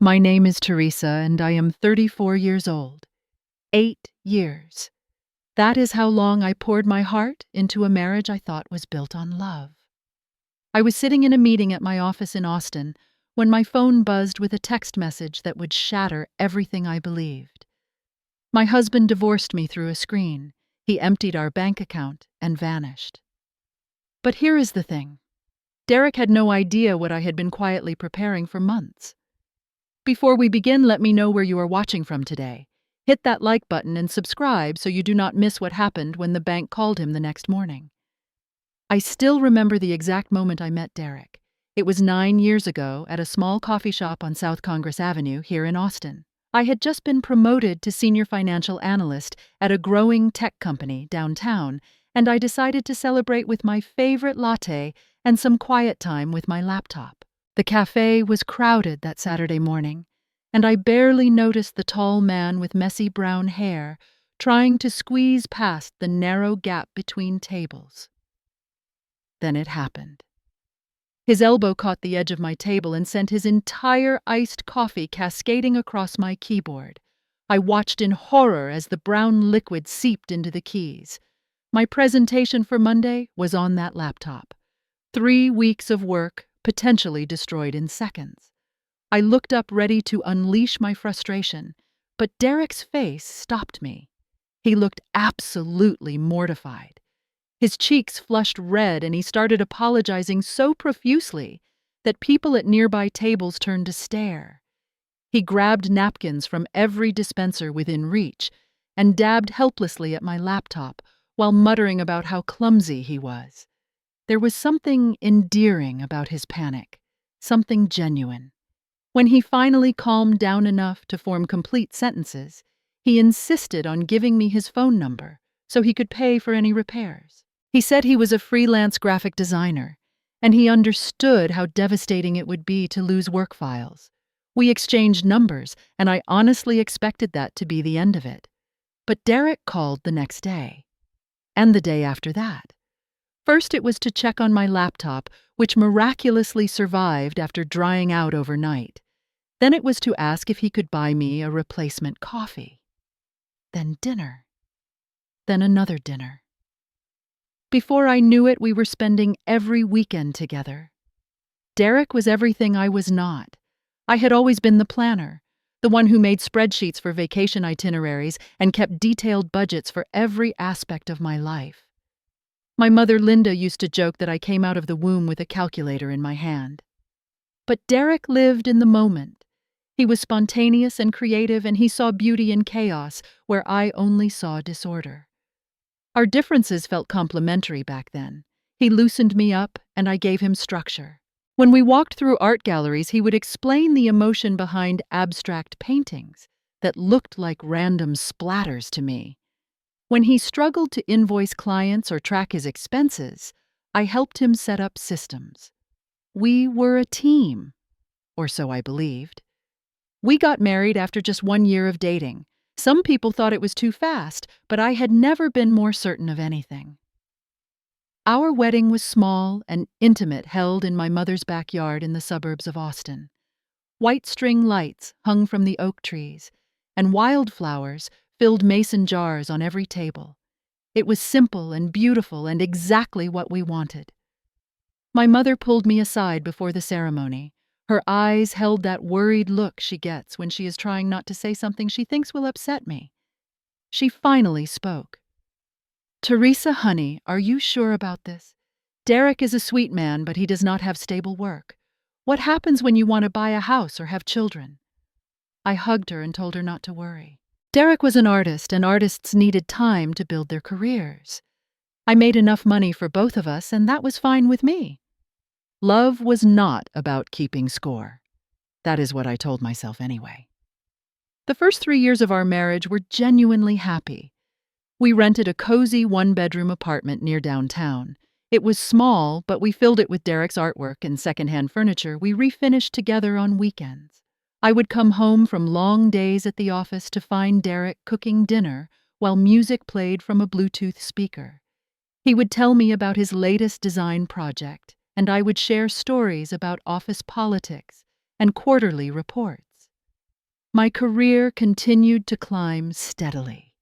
My name is Teresa, and I am 34 years old. 8 years. That is how long I poured my heart into a marriage I thought was built on love. I was sitting in a meeting at my office in Austin when my phone buzzed with a text message that would shatter everything I believed. My husband divorced me through a screen. He emptied our bank account and vanished. But here is the thing. Derek had no idea what I had been quietly preparing for months. Before we begin, let me know where you are watching from today. Hit that like button and subscribe so you do not miss what happened when the bank called him the next morning. I still remember the exact moment I met Derek. It was 9 years ago at a small coffee shop on South Congress Avenue here in Austin. I had just been promoted to senior financial analyst at a growing tech company downtown, and I decided to celebrate with my favorite latte and some quiet time with my laptop. The cafe was crowded that Saturday morning, and I barely noticed the tall man with messy brown hair trying to squeeze past the narrow gap between tables. Then it happened. His elbow caught the edge of my table and sent his entire iced coffee cascading across my keyboard. I watched in horror as the brown liquid seeped into the keys. My presentation for Monday was on that laptop. 3 weeks of work potentially destroyed in seconds. I looked up ready to unleash my frustration, but Derek's face stopped me. He looked absolutely mortified. His cheeks flushed red, and he started apologizing so profusely that people at nearby tables turned to stare. He grabbed napkins from every dispenser within reach and dabbed helplessly at my laptop while muttering about how clumsy he was. There was something endearing about his panic, something genuine. When he finally calmed down enough to form complete sentences, he insisted on giving me his phone number so he could pay for any repairs. He said he was a freelance graphic designer, and he understood how devastating it would be to lose work files. We exchanged numbers, and I honestly expected that to be the end of it. But Derek called the next day, and the day after that. First, it was to check on my laptop, which miraculously survived after drying out overnight. Then it was to ask if he could buy me a replacement coffee. Then dinner. Then another dinner. Before I knew it, we were spending every weekend together. Derek was everything I was not. I had always been the planner, the one who made spreadsheets for vacation itineraries and kept detailed budgets for every aspect of my life. My mother Linda used to joke that I came out of the womb with a calculator in my hand. But Derek lived in the moment. He was spontaneous and creative, and he saw beauty in chaos where I only saw disorder. Our differences felt complementary back then. He loosened me up, and I gave him structure. When we walked through art galleries, he would explain the emotion behind abstract paintings that looked like random splatters to me. When he struggled to invoice clients or track his expenses, I helped him set up systems. We were a team, or so I believed. We got married after just 1 year of dating. Some people thought it was too fast, but I had never been more certain of anything. Our wedding was small and intimate, held in my mother's backyard in the suburbs of Austin. White string lights hung from the oak trees, and wildflowers filled mason jars on every table. It was simple and beautiful and exactly what we wanted. My mother pulled me aside before the ceremony. Her eyes held that worried look she gets when she is trying not to say something she thinks will upset me. She finally spoke. "Teresa, honey, are you sure about this? Derek is a sweet man, but he does not have stable work. What happens when you want to buy a house or have children?" I hugged her and told her not to worry. Derek was an artist, and artists needed time to build their careers. I made enough money for both of us, and that was fine with me. Love was not about keeping score. That is what I told myself anyway. The first 3 years of our marriage were genuinely happy. We rented a cozy 1-bedroom apartment near downtown. It was small, but we filled it with Derek's artwork and secondhand furniture we refinished together on weekends. I would come home from long days at the office to find Derek cooking dinner while music played from a Bluetooth speaker. He would tell me about his latest design project, and I would share stories about office politics and quarterly reports. My career continued to climb steadily.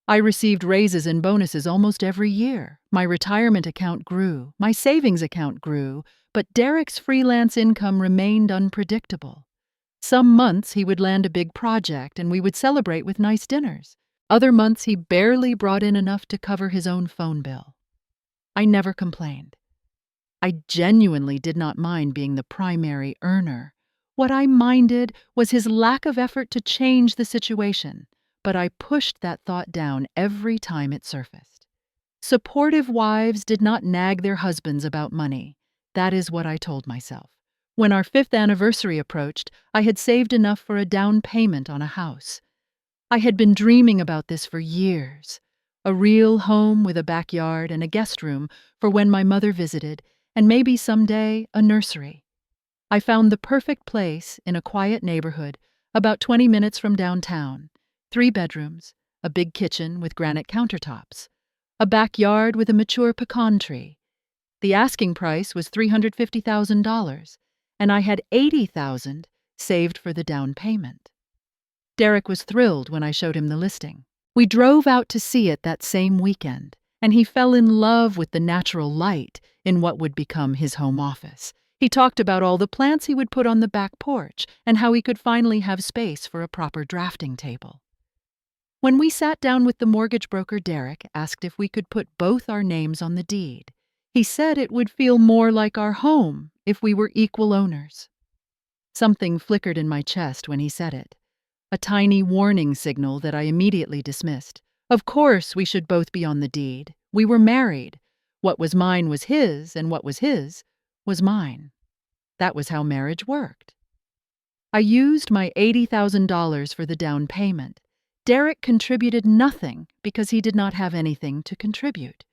I received raises and bonuses almost every year. My retirement account grew, my savings account grew, but Derek's freelance income remained unpredictable. Some months he would land a big project and we would celebrate with nice dinners. Other months he barely brought in enough to cover his own phone bill. I never complained. I genuinely did not mind being the primary earner. What I minded was his lack of effort to change the situation, but I pushed that thought down every time it surfaced. Supportive wives did not nag their husbands about money. That is what I told myself. When our 5th anniversary approached, I had saved enough for a down payment on a house. I had been dreaming about this for years. A real home with a backyard and a guest room for when my mother visited, and maybe someday a nursery. I found the perfect place in a quiet neighborhood, about 20 minutes from downtown. 3 bedrooms, a big kitchen with granite countertops, a backyard with a mature pecan tree. The asking price was $350,000, and I had $80,000 saved for the down payment. Derek was thrilled when I showed him the listing. We drove out to see it that same weekend, and he fell in love with the natural light in what would become his home office. He talked about all the plants he would put on the back porch and how he could finally have space for a proper drafting table. When we sat down with the mortgage broker, Derek asked if we could put both our names on the deed. He said it would feel more like our home if we were equal owners. Something flickered in my chest when he said it. A tiny warning signal that I immediately dismissed. Of course we should both be on the deed. We were married. What was mine was his, and what was his was mine. That was how marriage worked. I used my $80,000 for the down payment. Derek contributed nothing because he did not have anything to contribute.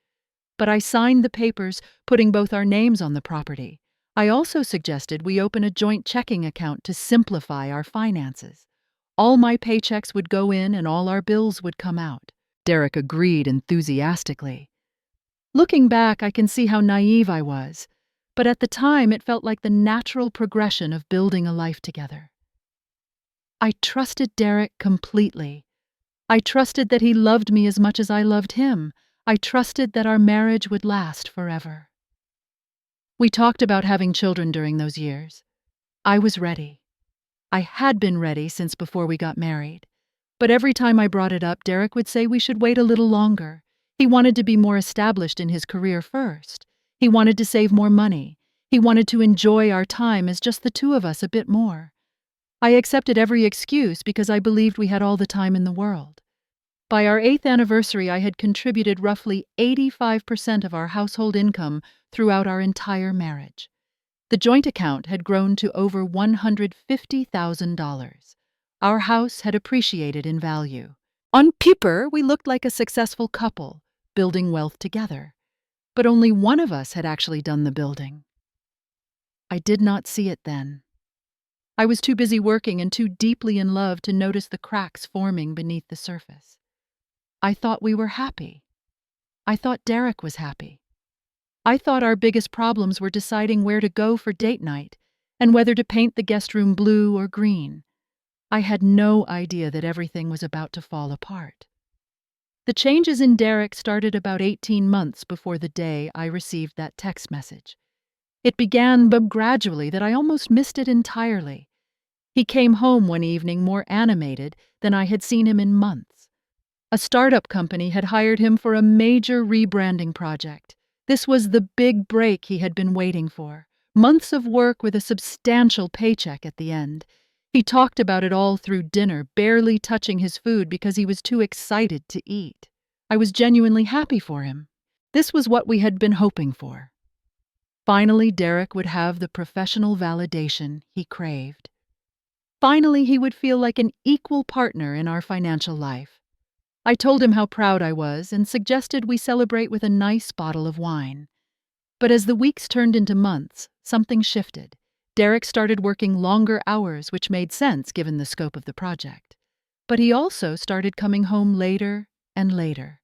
But I signed the papers, putting both our names on the property. I also suggested we open a joint checking account to simplify our finances. All my paychecks would go in and all our bills would come out. Derek agreed enthusiastically. Looking back, I can see how naive I was, but at the time it felt like the natural progression of building a life together. I trusted Derek completely. I trusted that he loved me as much as I loved him. I trusted that our marriage would last forever. We talked about having children during those years. I was ready. I had been ready since before we got married. But every time I brought it up, Derek would say we should wait a little longer. He wanted to be more established in his career first. He wanted to save more money. He wanted to enjoy our time as just the two of us a bit more. I accepted every excuse because I believed we had all the time in the world. By our 8th anniversary, I had contributed roughly 85% of our household income throughout our entire marriage. The joint account had grown to over $150,000. Our house had appreciated in value. On paper, we looked like a successful couple, building wealth together. But only one of us had actually done the building. I did not see it then. I was too busy working and too deeply in love to notice the cracks forming beneath the surface. I thought we were happy. I thought Derek was happy. I thought our biggest problems were deciding where to go for date night and whether to paint the guest room blue or green. I had no idea that everything was about to fall apart. The changes in Derek started about 18 months before the day I received that text message. It began but gradually that I almost missed it entirely. He came home one evening more animated than I had seen him in months. A startup company had hired him for a major rebranding project. This was the big break he had been waiting for. Months of work with a substantial paycheck at the end. He talked about it all through dinner, barely touching his food because he was too excited to eat. I was genuinely happy for him. This was what we had been hoping for. Finally, Derek would have the professional validation he craved. Finally, he would feel like an equal partner in our financial life. I told him how proud I was and suggested we celebrate with a nice bottle of wine. But as the weeks turned into months, something shifted. Derek started working longer hours, which made sense given the scope of the project. But he also started coming home later and later.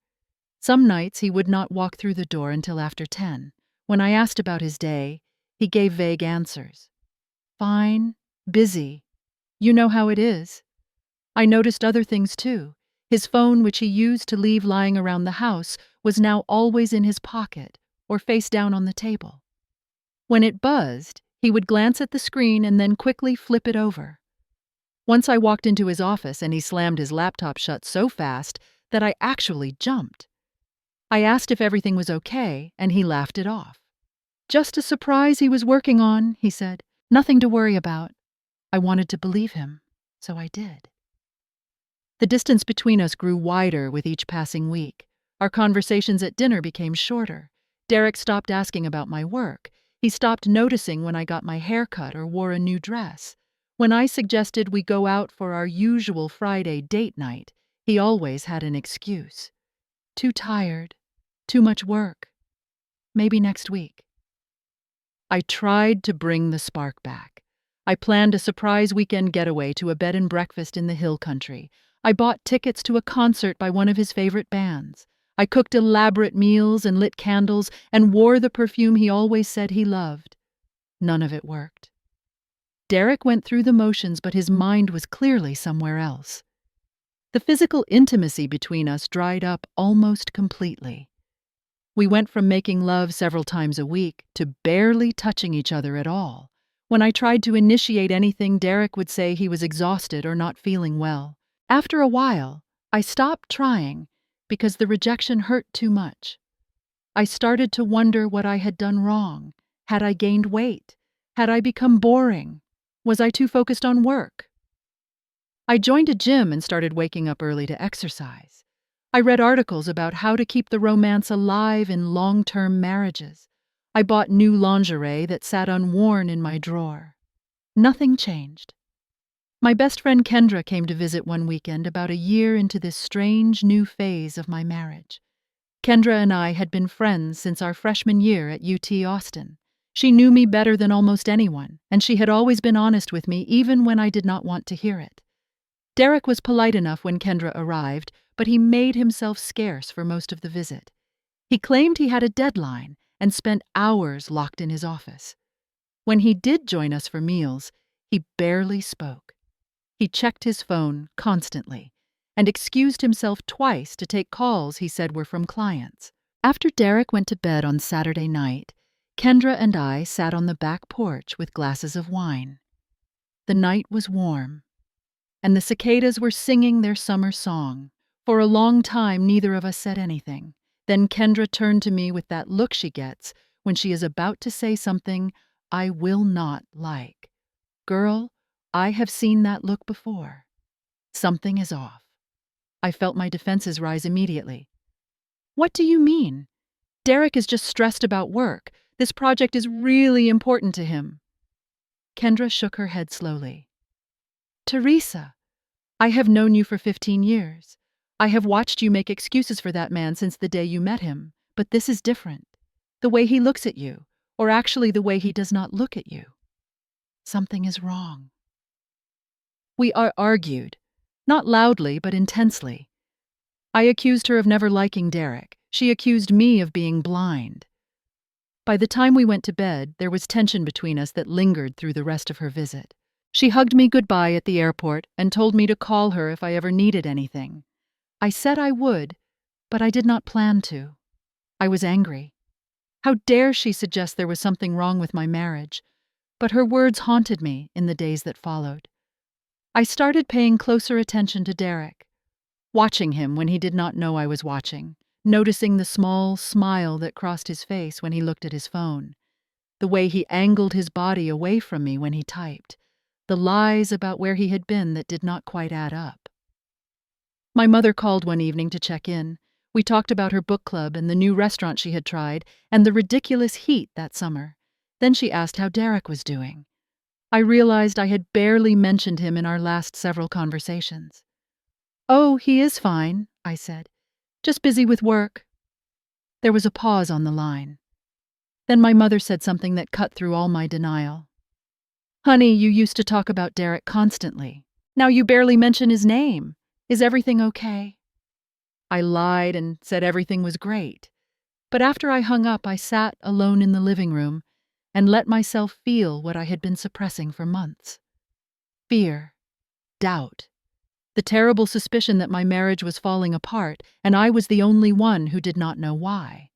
Some nights he would not walk through the door until after 10. When I asked about his day, he gave vague answers. Fine, busy. You know how it is. I noticed other things too. His phone, which he used to leave lying around the house, was now always in his pocket or face down on the table. When it buzzed, he would glance at the screen and then quickly flip it over. Once I walked into his office and he slammed his laptop shut so fast that I actually jumped. I asked if everything was okay, and he laughed it off. "Just a surprise he was working on," he said. "Nothing to worry about." I wanted to believe him, so I did. The distance between us grew wider with each passing week. Our conversations at dinner became shorter. Derek stopped asking about my work. He stopped noticing when I got my hair cut or wore a new dress. When I suggested we go out for our usual Friday date night, he always had an excuse. Too tired. Too much work. Maybe next week. I tried to bring the spark back. I planned a surprise weekend getaway to a bed and breakfast in the hill country. I bought tickets to a concert by one of his favorite bands. I cooked elaborate meals and lit candles and wore the perfume he always said he loved. None of it worked. Derek went through the motions, but his mind was clearly somewhere else. The physical intimacy between us dried up almost completely. We went from making love several times a week to barely touching each other at all. When I tried to initiate anything, Derek would say he was exhausted or not feeling well. After a while, I stopped trying because the rejection hurt too much. I started to wonder what I had done wrong. Had I gained weight? Had I become boring? Was I too focused on work? I joined a gym and started waking up early to exercise. I read articles about how to keep the romance alive in long-term marriages. I bought new lingerie that sat unworn in my drawer. Nothing changed. My best friend Kendra came to visit one weekend about a year into this strange new phase of my marriage. Kendra and I had been friends since our freshman year at UT Austin. She knew me better than almost anyone, and she had always been honest with me even when I did not want to hear it. Derek was polite enough when Kendra arrived, but he made himself scarce for most of the visit. He claimed he had a deadline and spent hours locked in his office. When he did join us for meals, he barely spoke. He checked his phone constantly and excused himself twice to take calls he said were from clients. After Derek went to bed on Saturday night, Kendra and I sat on the back porch with glasses of wine. The night was warm, and the cicadas were singing their summer song. For a long time, neither of us said anything. Then Kendra turned to me with that look she gets when she is about to say something I will not like. Girl, I have seen that look before. Something is off. I felt my defenses rise immediately. What do you mean? Derek is just stressed about work. This project is really important to him. Kendra shook her head slowly. Teresa, I have known you for 15 years. I have watched you make excuses for that man since the day you met him, but this is different. The way he looks at you, or actually the way he does not look at you. Something is wrong. We argued, not loudly but intensely. I accused her of never liking Derek. She accused me of being blind. By the time we went to bed, there was tension between us that lingered through the rest of her visit. She hugged me goodbye at the airport and told me to call her if I ever needed anything. I said I would, but I did not plan to. I was angry. How dare she suggest there was something wrong with my marriage? But her words haunted me in the days that followed. I started paying closer attention to Derek, watching him when he did not know I was watching, noticing the small smile that crossed his face when he looked at his phone, the way he angled his body away from me when he typed, the lies about where he had been that did not quite add up. My mother called one evening to check in. We talked about her book club and the new restaurant she had tried and the ridiculous heat that summer. Then she asked how Derek was doing. I realized I had barely mentioned him in our last several conversations. Oh, he is fine, I said. Just busy with work. There was a pause on the line. Then my mother said something that cut through all my denial. Honey, you used to talk about Derek constantly. Now you barely mention his name. Is everything okay? I lied and said everything was great. But after I hung up, I sat alone in the living room and let myself feel what I had been suppressing for months. Fear, doubt, The terrible suspicion that my marriage was falling apart, and I was the only one who did not know why.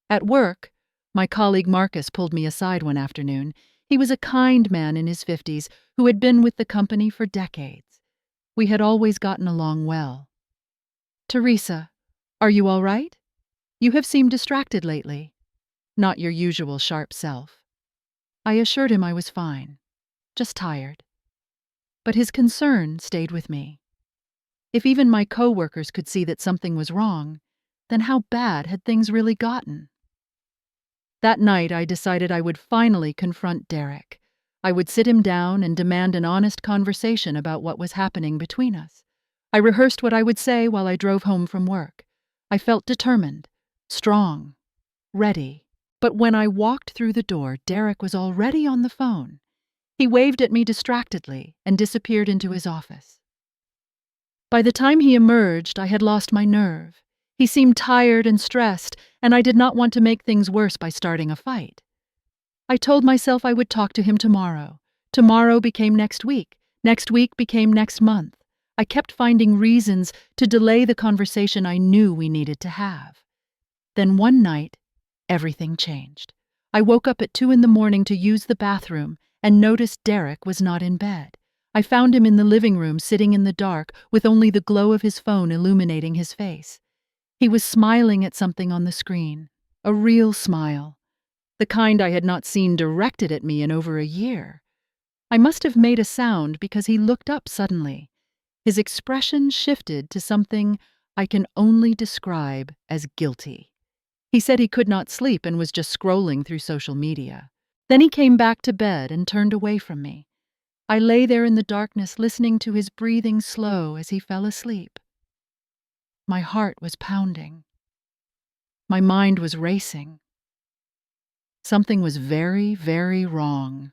At work, my colleague Marcus pulled me aside one afternoon. He was a kind man in his 50s who had been with the company for decades. We had always gotten along well. "Teresa, are you all right? You have seemed distracted lately. Not your usual sharp self." I assured him I was fine, just tired. But his concern stayed with me. If even my co-workers could see that something was wrong, then how bad had things really gotten? That night, I decided I would finally confront Derek. I would sit him down and demand an honest conversation about what was happening between us. I rehearsed what I would say while I drove home from work. I felt determined, strong, ready. But when I walked through the door, Derek was already on the phone. He waved at me distractedly and disappeared into his office. By the time he emerged, I had lost my nerve. He seemed tired and stressed, and I did not want to make things worse by starting a fight. I told myself I would talk to him tomorrow. Tomorrow became next week. Next week became next month. I kept finding reasons to delay the conversation I knew we needed to have. Then one night, everything changed. I woke up at 2 a.m. to use the bathroom and noticed Derek was not in bed. I found him in the living room sitting in the dark with only the glow of his phone illuminating his face. He was smiling at something on the screen, a real smile, the kind I had not seen directed at me in over a year. I must have made a sound because he looked up suddenly. His expression shifted to something I can only describe as guilty. He said he could not sleep and was just scrolling through social media. Then he came back to bed and turned away from me. I lay there in the darkness listening to his breathing slow as he fell asleep. My heart was pounding. My mind was racing. Something was very, very wrong.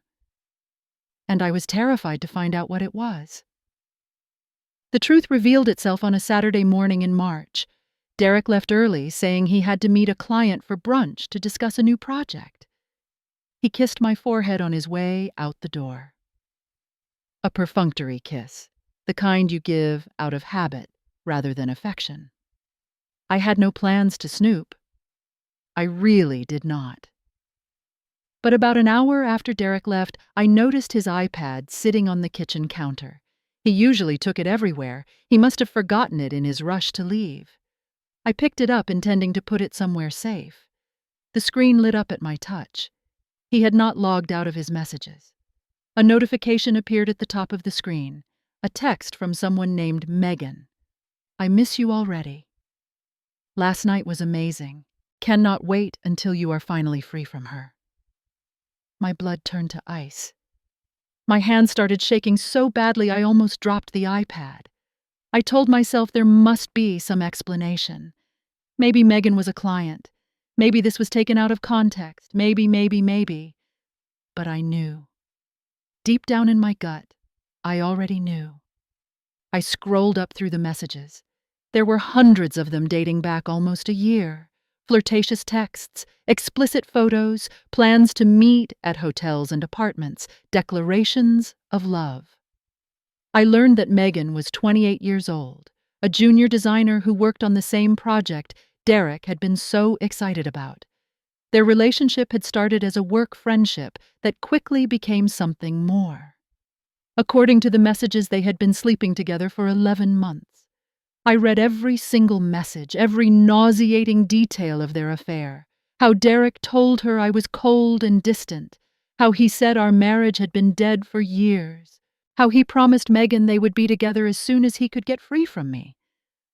And I was terrified to find out what it was. The truth revealed itself on a Saturday morning in March. Derek left early, saying he had to meet a client for brunch to discuss a new project. He kissed my forehead on his way out the door. A perfunctory kiss, the kind you give out of habit rather than affection. I had no plans to snoop. I really did not. But about an hour after Derek left, I noticed his iPad sitting on the kitchen counter. He usually took it everywhere. He must have forgotten it in his rush to leave. I picked it up, intending to put it somewhere safe. The screen lit up at my touch. He had not logged out of his messages. A notification appeared at the top of the screen, a text from someone named Megan. "I miss you already. Last night was amazing. Cannot wait until you are finally free from her." My blood turned to ice. My hand started shaking so badly I almost dropped the iPad. I told myself there must be some explanation. Maybe Megan was a client. Maybe this was taken out of context. Maybe. But I knew. Deep down in my gut, I already knew. I scrolled up through the messages. There were hundreds of them dating back almost a year. Flirtatious texts, explicit photos, plans to meet at hotels and apartments, declarations of love. I learned that Megan was 28 years old, a junior designer who worked on the same project Derek had been so excited about. Their relationship had started as a work friendship that quickly became something more. According to the messages, they had been sleeping together for 11 months. I read every single message, every nauseating detail of their affair. How Derek told her I was cold and distant. How he said our marriage had been dead for years. How he promised Megan they would be together as soon as he could get free from me.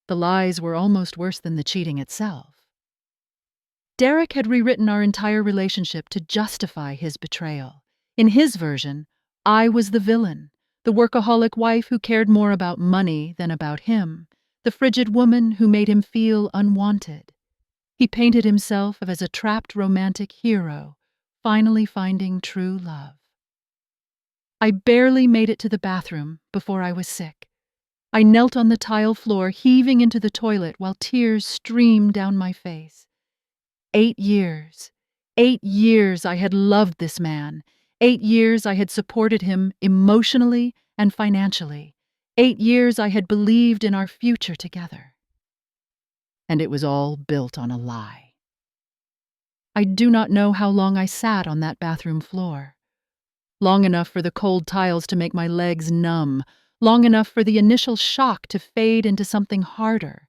The lies were almost worse than the cheating itself. Derek had rewritten our entire relationship to justify his betrayal. In his version, I was the villain, the workaholic wife who cared more about money than about him, the frigid woman who made him feel unwanted. He painted himself as a trapped romantic hero, finally finding true love. I barely made it to the bathroom before I was sick. I knelt on the tile floor, heaving into the toilet while tears streamed down my face. 8 years. 8 years I had loved this man. 8 years I had supported him emotionally and financially. 8 years I had believed in our future together. And it was all built on a lie. I do not know how long I sat on that bathroom floor. Long enough for the cold tiles to make my legs numb, long enough for the initial shock to fade into something harder,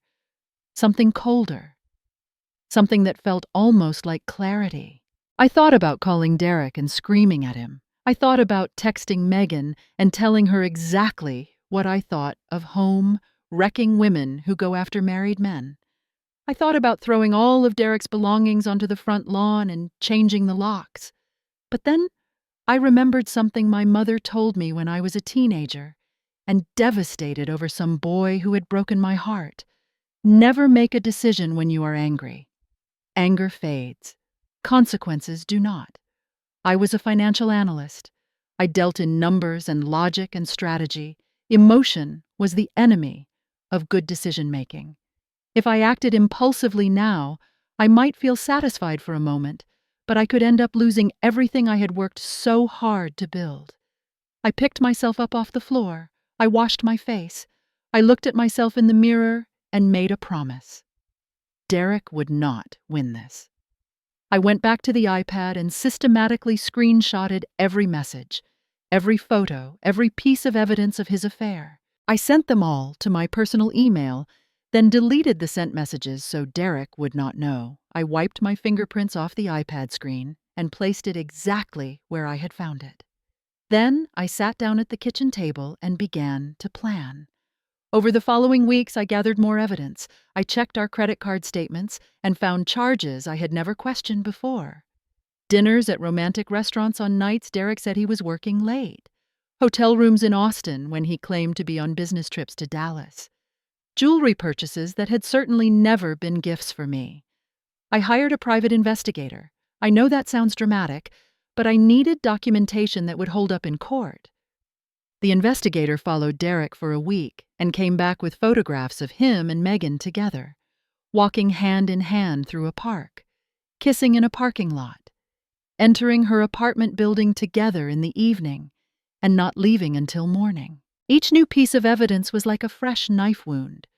something colder, something that felt almost like clarity. I thought about calling Derek and screaming at him. I thought about texting Megan and telling her exactly what I thought of home, wrecking women who go after married men. I thought about throwing all of Derek's belongings onto the front lawn and changing the locks. But then I remembered something my mother told me when I was a teenager, and devastated over some boy who had broken my heart. Never make a decision when you are angry. Anger fades. Consequences do not. I was a financial analyst. I dealt in numbers and logic and strategy. Emotion was the enemy of good decision-making. If I acted impulsively now, I might feel satisfied for a moment, but I could end up losing everything I had worked so hard to build. I picked myself up off the floor. I washed my face. I looked at myself in the mirror and made a promise. Derek would not win this. I went back to the iPad and systematically screenshotted every message, every photo, every piece of evidence of his affair. I sent them all to my personal email, then deleted the sent messages so Derek would not know. I wiped my fingerprints off the iPad screen and placed it exactly where I had found it. Then I sat down at the kitchen table and began to plan. Over the following weeks, I gathered more evidence. I checked our credit card statements and found charges I had never questioned before. Dinners at romantic restaurants on nights Derek said he was working late. Hotel rooms in Austin when he claimed to be on business trips to Dallas. Jewelry purchases that had certainly never been gifts for me. I hired a private investigator. I know that sounds dramatic, but I needed documentation that would hold up in court. The investigator followed Derek for a week and came back with photographs of him and Megan together, walking hand in hand through a park, kissing in a parking lot, entering her apartment building together in the evening, and not leaving until morning. Each new piece of evidence was like a fresh knife wound,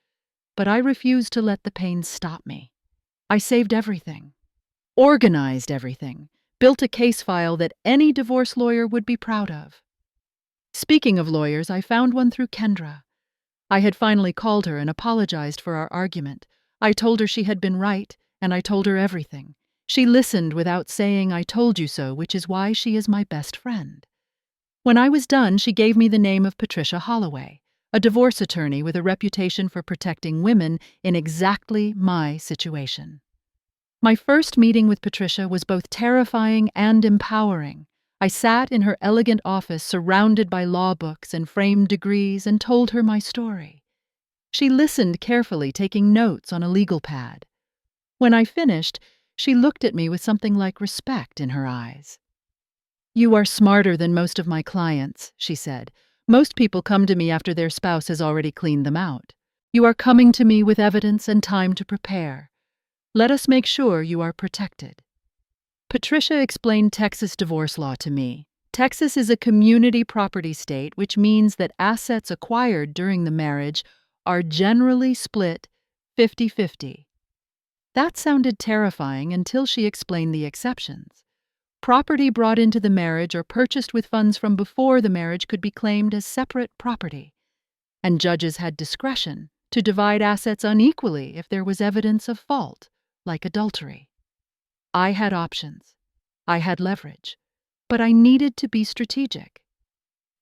but I refused to let the pain stop me. I saved everything, organized everything, built a case file that any divorce lawyer would be proud of. Speaking of lawyers, I found one through Kendra. I had finally called her and apologized for our argument. I told her she had been right, and I told her everything. She listened without saying I told you so, which is why she is my best friend. When I was done, she gave me the name of Patricia Holloway, a divorce attorney with a reputation for protecting women in exactly my situation. My first meeting with Patricia was both terrifying and empowering. I sat in her elegant office surrounded by law books and framed degrees and told her my story. She listened carefully, taking notes on a legal pad. When I finished, she looked at me with something like respect in her eyes. "You are smarter than most of my clients," she said. "Most people come to me after their spouse has already cleaned them out. You are coming to me with evidence and time to prepare. Let us make sure you are protected." Patricia explained Texas divorce law to me. Texas is a community property state, which means that assets acquired during the marriage are generally split 50-50. That sounded terrifying until she explained the exceptions. Property brought into the marriage or purchased with funds from before the marriage could be claimed as separate property, and judges had discretion to divide assets unequally if there was evidence of fault, like adultery. I had options. I had leverage. But I needed to be strategic.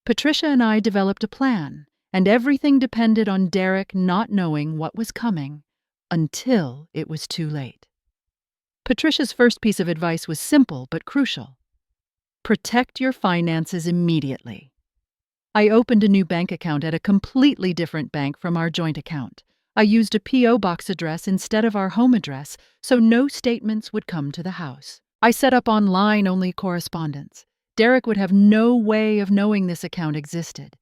Patricia and I developed a plan, and everything depended on Derek not knowing what was coming until it was too late. Patricia's first piece of advice was simple but crucial. Protect your finances immediately. I opened a new bank account at a completely different bank from our joint account. I used a P.O. box address instead of our home address, so no statements would come to the house. I set up online-only correspondence. Derek would have no way of knowing this account existed.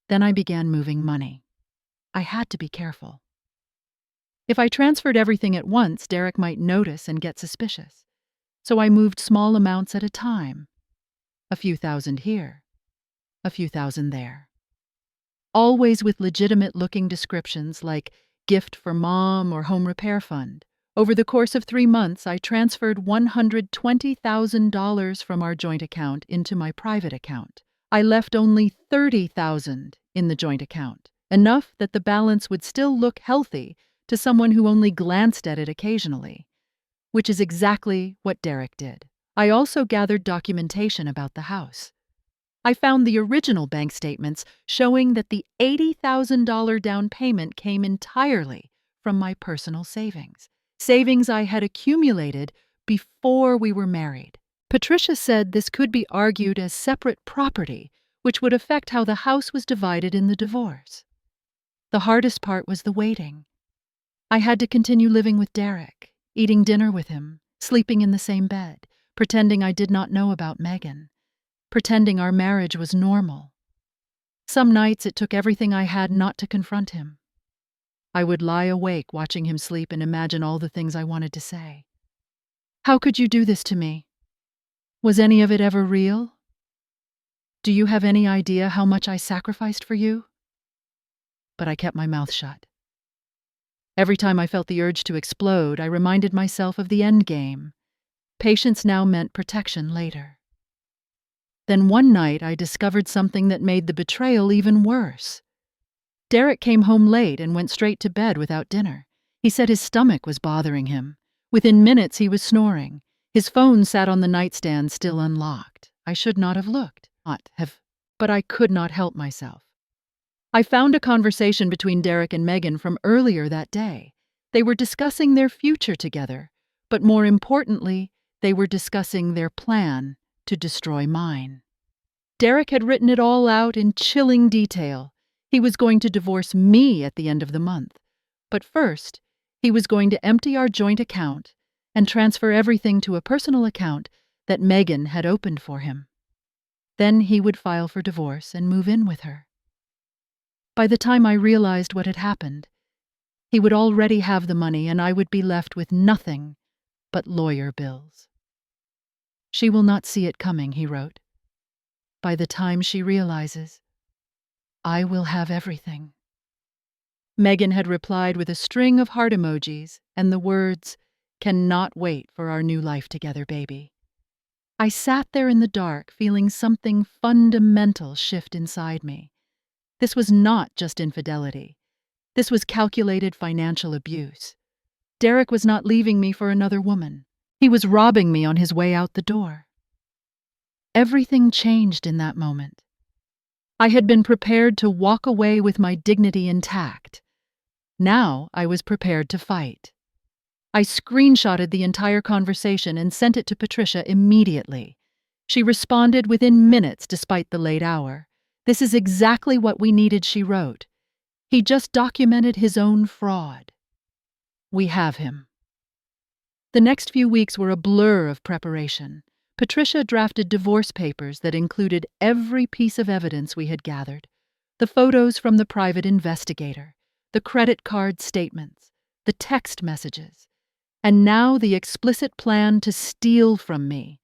Then I began moving money. I had to be careful. If I transferred everything at once, Derek might notice and get suspicious. So I moved small amounts at a time. A few thousand here, a few thousand there. always with legitimate-looking descriptions like gift for mom or home repair fund. Over the course of 3 months, I transferred $120,000 from our joint account into my private account. I left only $30,000 in the joint account, enough that the balance would still look healthy to someone who only glanced at it occasionally, which is exactly what Derek did. I also gathered documentation about the house. I found the original bank statements showing that the $80,000 down payment came entirely from my personal savings I had accumulated before we were married. Patricia said this could be argued as separate property, which would affect how the house was divided in the divorce. The hardest part was the waiting. I had to continue living with Derek, eating dinner with him, sleeping in the same bed, pretending I did not know about Megan, pretending our marriage was normal. Some nights it took everything I had not to confront him. I would lie awake watching him sleep and imagine all the things I wanted to say. How could you do this to me? Was any of it ever real? Do you have any idea how much I sacrificed for you? But I kept my mouth shut. Every time I felt the urge to explode, I reminded myself of the end game. Patience now meant protection later. Then one night I discovered something that made the betrayal even worse. Derek came home late and went straight to bed without dinner. He said his stomach was bothering him. Within minutes he was snoring. His phone sat on the nightstand still unlocked. I should not have looked, but I could not help myself. I found a conversation between Derek and Megan from earlier that day. They were discussing their future together, but more importantly, they were discussing their plan to destroy mine. Derek had written it all out in chilling detail. He was going to divorce me at the end of the month. But first, he was going to empty our joint account and transfer everything to a personal account that Megan had opened for him. Then he would file for divorce and move in with her. By the time I realized what had happened, he would already have the money and I would be left with nothing but lawyer bills. She will not see it coming, he wrote. By the time she realizes, I will have everything. Megan had replied with a string of heart emojis and the words, "Cannot wait for our new life together, baby." I sat there in the dark, feeling something fundamental shift inside me. This was not just infidelity. This was calculated financial abuse. Derek was not leaving me for another woman. He was robbing me on his way out the door. Everything changed in that moment. I had been prepared to walk away with my dignity intact. Now I was prepared to fight. I screenshotted the entire conversation and sent it to Patricia immediately. She responded within minutes despite the late hour. "This is exactly what we needed," she wrote. "He just documented his own fraud. We have him." The next few weeks were a blur of preparation. Patricia drafted divorce papers that included every piece of evidence we had gathered, the photos from the private investigator, the credit card statements, the text messages, and now the explicit plan to steal from me.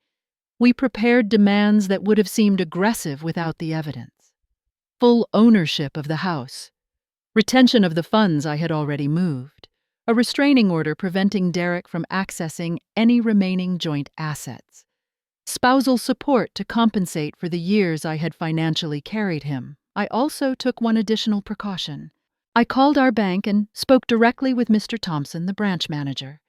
We prepared demands that would have seemed aggressive without the evidence. Full ownership of the house, retention of the funds I had already moved, a restraining order preventing Derek from accessing any remaining joint assets, spousal support to compensate for the years I had financially carried him. I also took one additional precaution. I called our bank and spoke directly with Mr. Thompson, the branch manager.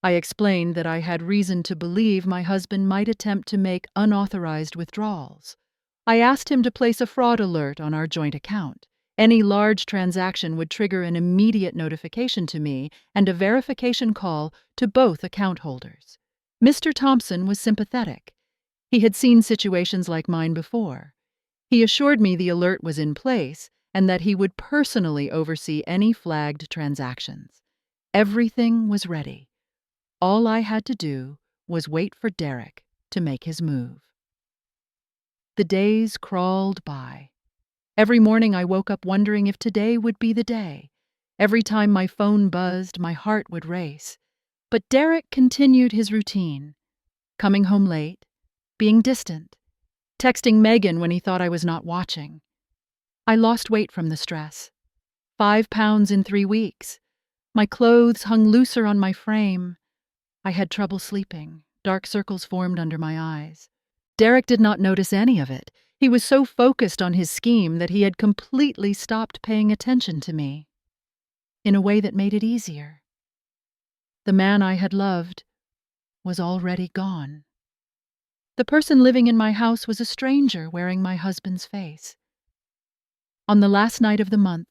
I explained that I had reason to believe my husband might attempt to make unauthorized withdrawals. I asked him to place a fraud alert on our joint account. Any large transaction would trigger an immediate notification to me and a verification call to both account holders. Mr. Thompson was sympathetic. He had seen situations like mine before. He assured me the alert was in place and that he would personally oversee any flagged transactions. Everything was ready. All I had to do was wait for Derek to make his move. The days crawled by. Every morning I woke up wondering if today would be the day. Every time my phone buzzed, my heart would race. But Derek continued his routine, coming home late, being distant, texting Megan when he thought I was not watching. I lost weight from the stress. 5 pounds in 3 weeks. My clothes hung looser on my frame. I had trouble sleeping. Dark circles formed under my eyes. Derek did not notice any of it. He was so focused on his scheme that he had completely stopped paying attention to me. In a way that made it easier. The man I had loved was already gone. The person living in my house was a stranger wearing my husband's face. On the last night of the month,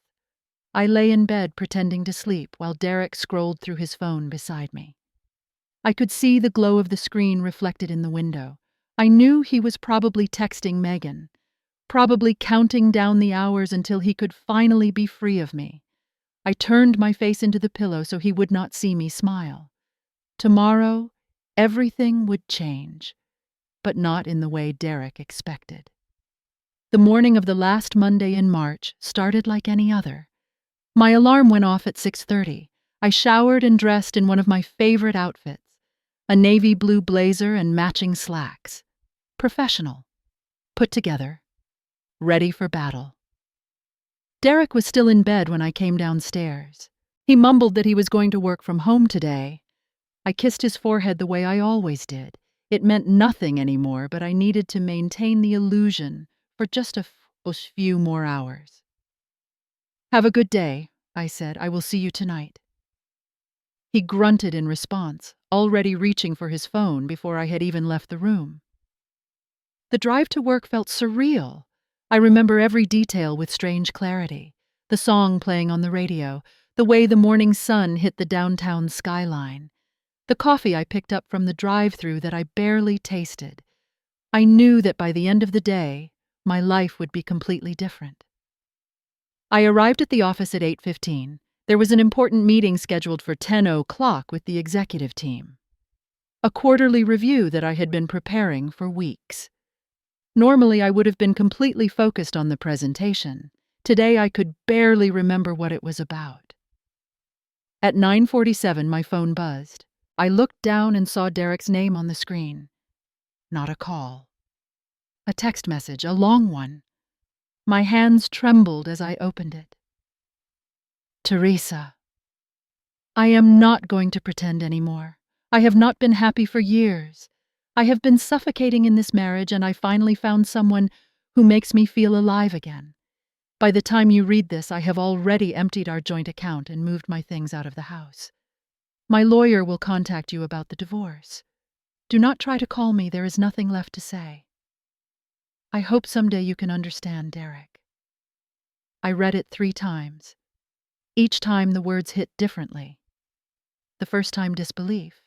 I lay in bed pretending to sleep while Derek scrolled through his phone beside me. I could see the glow of the screen reflected in the window. I knew he was probably texting Megan, probably counting down the hours until he could finally be free of me. I turned my face into the pillow so he would not see me smile. Tomorrow, everything would change, but not in the way Derek expected. The morning of the last Monday in March started like any other. My alarm went off at 6:30. I showered and dressed in one of my favorite outfits, a navy blue blazer and matching slacks. Professional, put together, ready for battle. Derek was still in bed when I came downstairs. He mumbled that he was going to work from home today. I kissed his forehead the way I always did. It meant nothing anymore, but I needed to maintain the illusion for just a few more hours. "Have a good day," I said. "I will see you tonight." He grunted in response, already reaching for his phone before I had even left the room. The drive to work felt surreal. I remember every detail with strange clarity. The song playing on the radio, the way the morning sun hit the downtown skyline, the coffee I picked up from the drive-thru that I barely tasted. I knew that by the end of the day, my life would be completely different. I arrived at the office at 8:15. There was an important meeting scheduled for 10 o'clock with the executive team. A quarterly review that I had been preparing for weeks. Normally, I would have been completely focused on the presentation. Today, I could barely remember what it was about. At 9:47, my phone buzzed. I looked down and saw Derek's name on the screen. Not a call. A text message, a long one. My hands trembled as I opened it. "Teresa, I am not going to pretend anymore. I have not been happy for years. I have been suffocating in this marriage, and I finally found someone who makes me feel alive again. By the time you read this, I have already emptied our joint account and moved my things out of the house. My lawyer will contact you about the divorce. Do not try to call me. There is nothing left to say. I hope someday you can understand, Derek." I read it 3 times. Each time the words hit differently. The first time disbelief.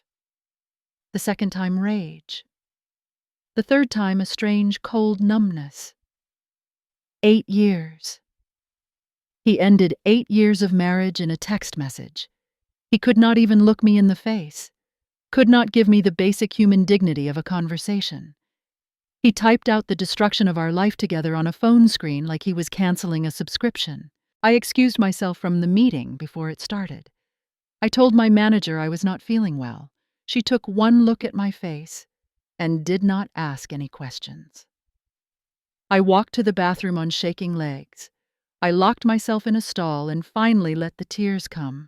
The second time rage. The third time a strange cold numbness. 8 years. He ended 8 years of marriage in a text message. He could not even look me in the face. Could not give me the basic human dignity of a conversation. He typed out the destruction of our life together on a phone screen like he was canceling a subscription. I excused myself from the meeting before it started. I told my manager I was not feeling well. She took one look at my face and did not ask any questions. I walked to the bathroom on shaking legs. I locked myself in a stall and finally let the tears come.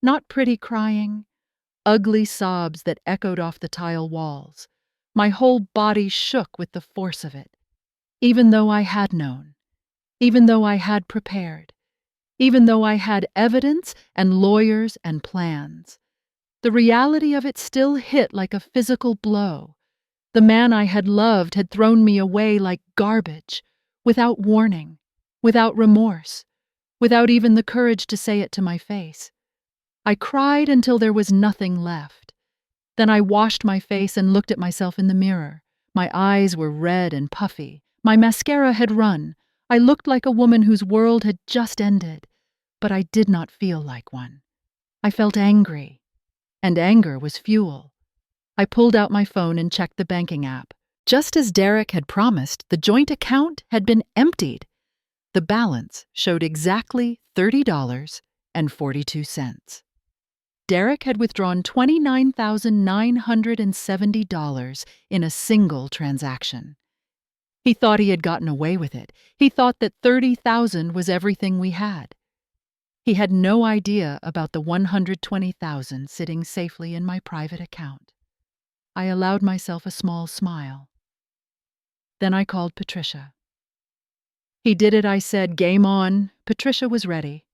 Not pretty crying, ugly sobs that echoed off the tile walls. My whole body shook with the force of it. Even though I had known, even though I had prepared, even though I had evidence and lawyers and plans, the reality of it still hit like a physical blow. The man I had loved had thrown me away like garbage, without warning, without remorse, without even the courage to say it to my face. I cried until there was nothing left. Then I washed my face and looked at myself in the mirror. My eyes were red and puffy. My mascara had run. I looked like a woman whose world had just ended, but I did not feel like one. I felt angry, and anger was fuel. I pulled out my phone and checked the banking app. Just as Derek had promised, the joint account had been emptied. The balance showed exactly $30.42. Derek had withdrawn $29,970 in a single transaction. He thought he had gotten away with it. He thought that 30,000 was everything we had. He had no idea about the 120,000 sitting safely in my private account. I allowed myself a small smile. Then I called Patricia. He did it, I said, game on. Patricia was ready.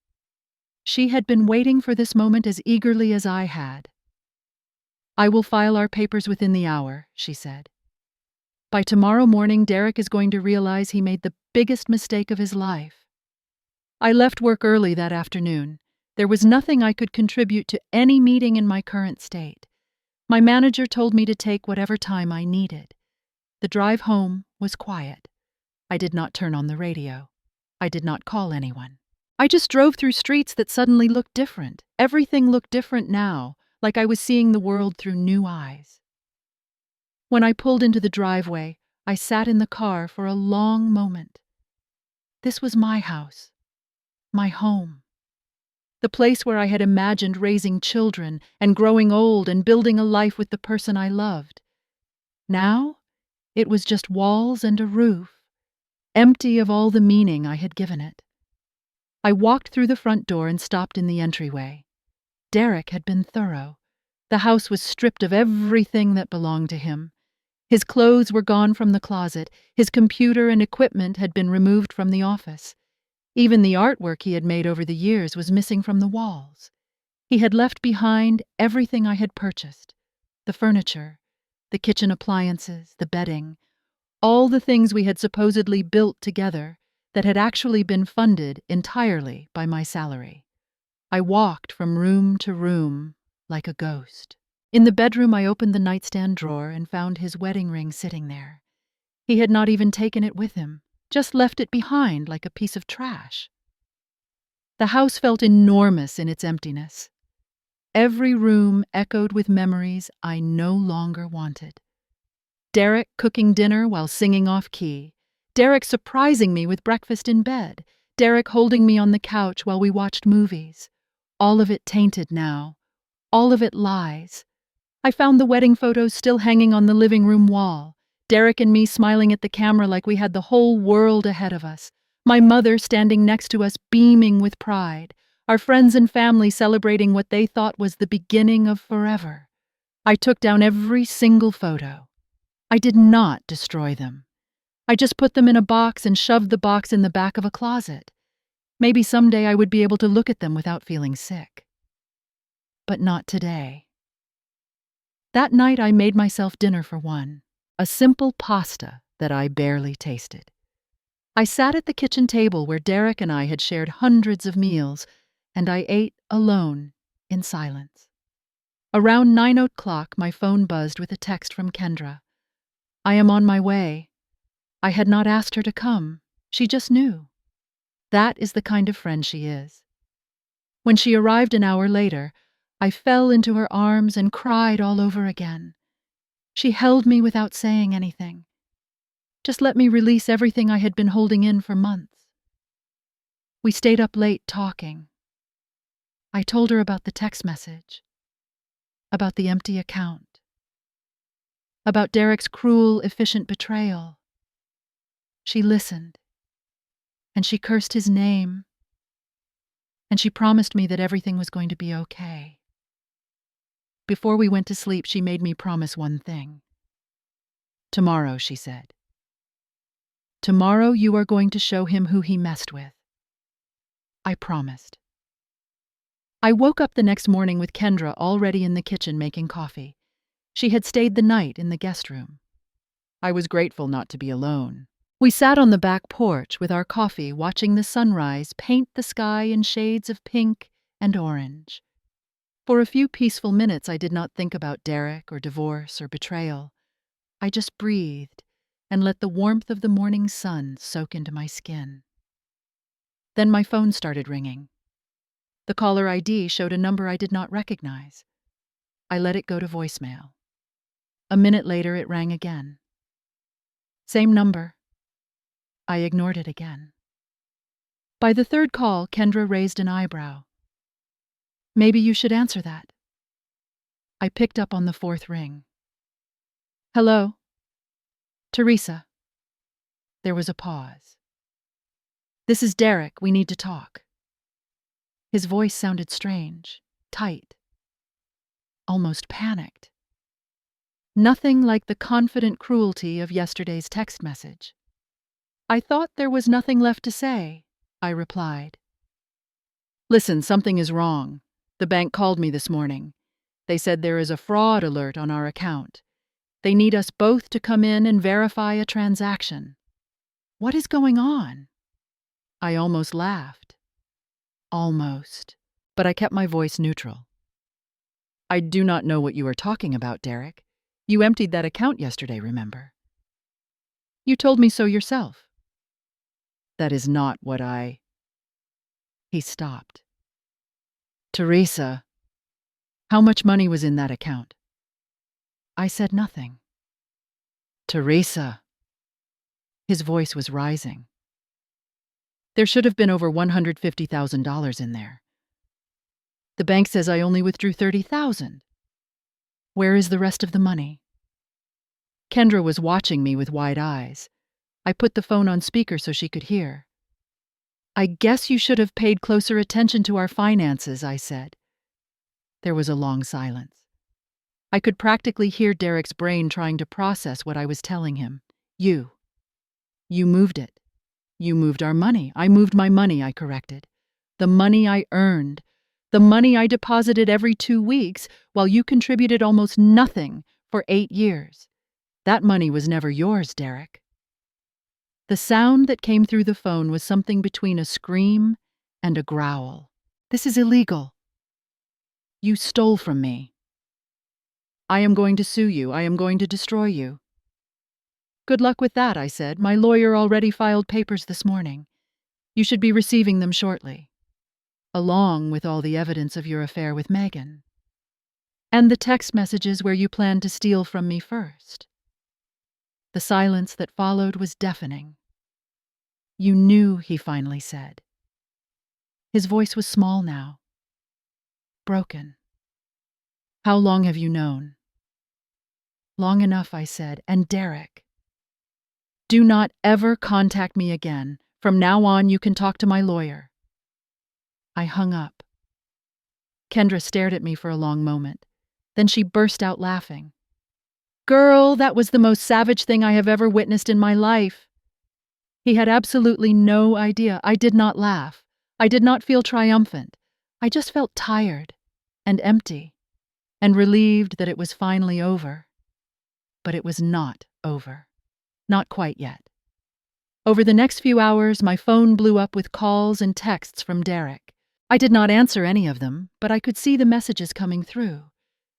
She had been waiting for this moment as eagerly as I had. I will file our papers within the hour, she said. By tomorrow morning, Derek is going to realize he made the biggest mistake of his life. I left work early that afternoon. There was nothing I could contribute to any meeting in my current state. My manager told me to take whatever time I needed. The drive home was quiet. I did not turn on the radio. I did not call anyone. I just drove through streets that suddenly looked different. Everything looked different now, like I was seeing the world through new eyes. When I pulled into the driveway, I sat in the car for a long moment. This was my house, my home. The place where I had imagined raising children and growing old and building a life with the person I loved. Now, it was just walls and a roof, empty of all the meaning I had given it. I walked through the front door and stopped in the entryway. Derek had been thorough. The house was stripped of everything that belonged to him. His clothes were gone from the closet. His computer and equipment had been removed from the office. Even the artwork he had made over the years was missing from the walls. He had left behind everything I had purchased: the furniture, the kitchen appliances, the bedding, all the things we had supposedly built together that had actually been funded entirely by my salary. I walked from room to room like a ghost. In the bedroom, I opened the nightstand drawer and found his wedding ring sitting there. He had not even taken it with him, just left it behind like a piece of trash. The house felt enormous in its emptiness. Every room echoed with memories I no longer wanted. Derek cooking dinner while singing off-key. Derek surprising me with breakfast in bed. Derek holding me on the couch while we watched movies. All of it tainted now. All of it lies. I found the wedding photos still hanging on the living room wall. Derek and me smiling at the camera like we had the whole world ahead of us. My mother standing next to us beaming with pride. Our friends and family celebrating what they thought was the beginning of forever. I took down every single photo. I did not destroy them. I just put them in a box and shoved the box in the back of a closet. Maybe someday I would be able to look at them without feeling sick. But not today. That night I made myself dinner for one, a simple pasta that I barely tasted. I sat at the kitchen table where Derek and I had shared hundreds of meals, and I ate alone in silence. Around 9 o'clock, my phone buzzed with a text from Kendra. I am on my way. I had not asked her to come. She just knew. That is the kind of friend she is. When she arrived an hour later, I fell into her arms and cried all over again. She held me without saying anything. Just let me release everything I had been holding in for months. We stayed up late talking. I told her about the text message, about the empty account, about Derek's cruel, efficient betrayal. She listened, and she cursed his name, and she promised me that everything was going to be okay. Before we went to sleep, she made me promise one thing. Tomorrow, she said. Tomorrow you are going to show him who he messed with. I promised. I woke up the next morning with Kendra already in the kitchen making coffee. She had stayed the night in the guest room. I was grateful not to be alone. We sat on the back porch with our coffee, watching the sunrise paint the sky in shades of pink and orange. For a few peaceful minutes, I did not think about Derek or divorce or betrayal. I just breathed and let the warmth of the morning sun soak into my skin. Then my phone started ringing. The caller ID showed a number I did not recognize. I let it go to voicemail. A minute later, it rang again. Same number. I ignored it again. By the third call, Kendra raised an eyebrow. Maybe you should answer that. I picked up on the fourth ring. Hello? Teresa. There was a pause. "This is Derek. We need to talk." His voice sounded strange, tight, almost panicked. Nothing like the confident cruelty of yesterday's text message. "I thought there was nothing left to say," I replied. "Listen, something is wrong. The bank called me this morning. They said there is a fraud alert on our account. They need us both to come in and verify a transaction." "What is going on?" I almost laughed. Almost. But I kept my voice neutral. "I do not know what you are talking about, Derek. You emptied that account yesterday, remember?" "You told me so yourself." "That is not what I—" He stopped. "Teresa, how much money was in that account?" I said nothing. "Teresa." His voice was rising. "There should have been over $150,000 in there. The bank says I only withdrew $30,000. Where is the rest of the money?" Kendra was watching me with wide eyes. I put the phone on speaker so she could hear. "I guess you should have paid closer attention to our finances," I said. There was a long silence. I could practically hear Derek's brain trying to process what I was telling him. You moved it. You moved our money." "I moved my money," I corrected. "The money I earned. The money I deposited every 2 weeks while you contributed almost nothing for 8 years. That money was never yours, Derek." The sound that came through the phone was something between a scream and a growl. "This is illegal. You stole from me. I am going to sue you. I am going to destroy you." "Good luck with that," I said. "My lawyer already filed papers this morning. You should be receiving them shortly, along with all the evidence of your affair with Megan. And the text messages where you planned to steal from me first." The silence that followed was deafening. "You knew," he finally said. His voice was small now, broken. "How long have you known?" "Long enough," I said. "And Derek, do not ever contact me again. From now on, you can talk to my lawyer." I hung up. Kendra stared at me for a long moment. Then she burst out laughing. "Girl, that was the most savage thing I have ever witnessed in my life." He had absolutely no idea. I did not laugh. I did not feel triumphant. I just felt tired and empty and relieved that it was finally over. But it was not over. Not quite yet. Over the next few hours, my phone blew up with calls and texts from Derek. I did not answer any of them, but I could see the messages coming through.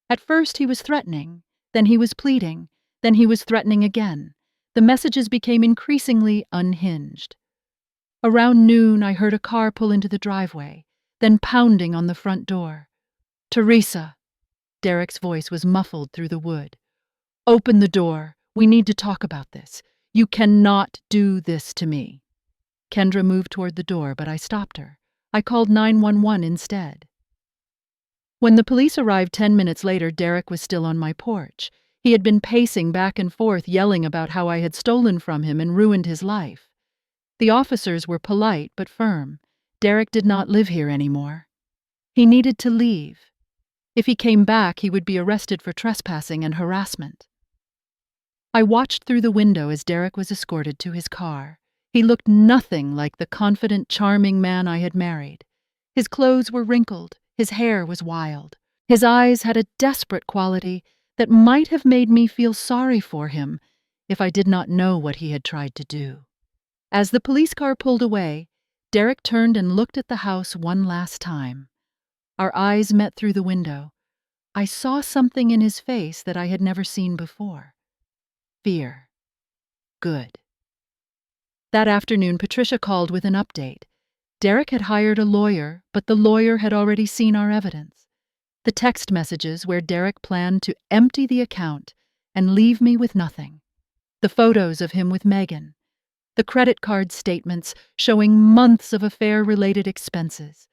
At first he was threatening, then he was pleading, then he was threatening again. The messages became increasingly unhinged. Around noon, I heard a car pull into the driveway, then pounding on the front door. "Teresa," Derek's voice was muffled through the wood. "Open the door. We need to talk about this. You cannot do this to me." Kendra moved toward the door, but I stopped her. I called 911 instead. When the police arrived 10 minutes later, Derek was still on my porch. He had been pacing back and forth, yelling about how I had stolen from him and ruined his life. The officers were polite but firm. Derek did not live here anymore. He needed to leave. If he came back, he would be arrested for trespassing and harassment. I watched through the window as Derek was escorted to his car. He looked nothing like the confident, charming man I had married. His clothes were wrinkled, his hair was wild. His eyes had a desperate quality that might have made me feel sorry for him if I did not know what he had tried to do. As the police car pulled away, Derek turned and looked at the house one last time. Our eyes met through the window. I saw something in his face that I had never seen before. Fear. Good. That afternoon, Patricia called with an update. Derek had hired a lawyer, but the lawyer had already seen our evidence. The text messages where Derek planned to empty the account and leave me with nothing. The photos of him with Megan. The credit card statements showing months of affair-related expenses.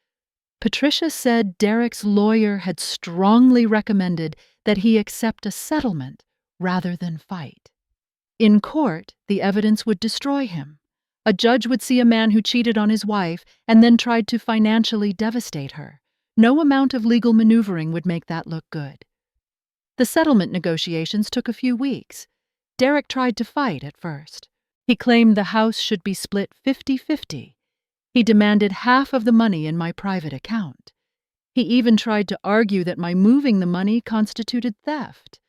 Patricia said Derek's lawyer had strongly recommended that he accept a settlement rather than fight. In court, the evidence would destroy him. A judge would see a man who cheated on his wife and then tried to financially devastate her. No amount of legal maneuvering would make that look good. The settlement negotiations took a few weeks. Derek tried to fight at first. He claimed the house should be split 50-50. He demanded half of the money in my private account. He even tried to argue that my moving the money constituted theft.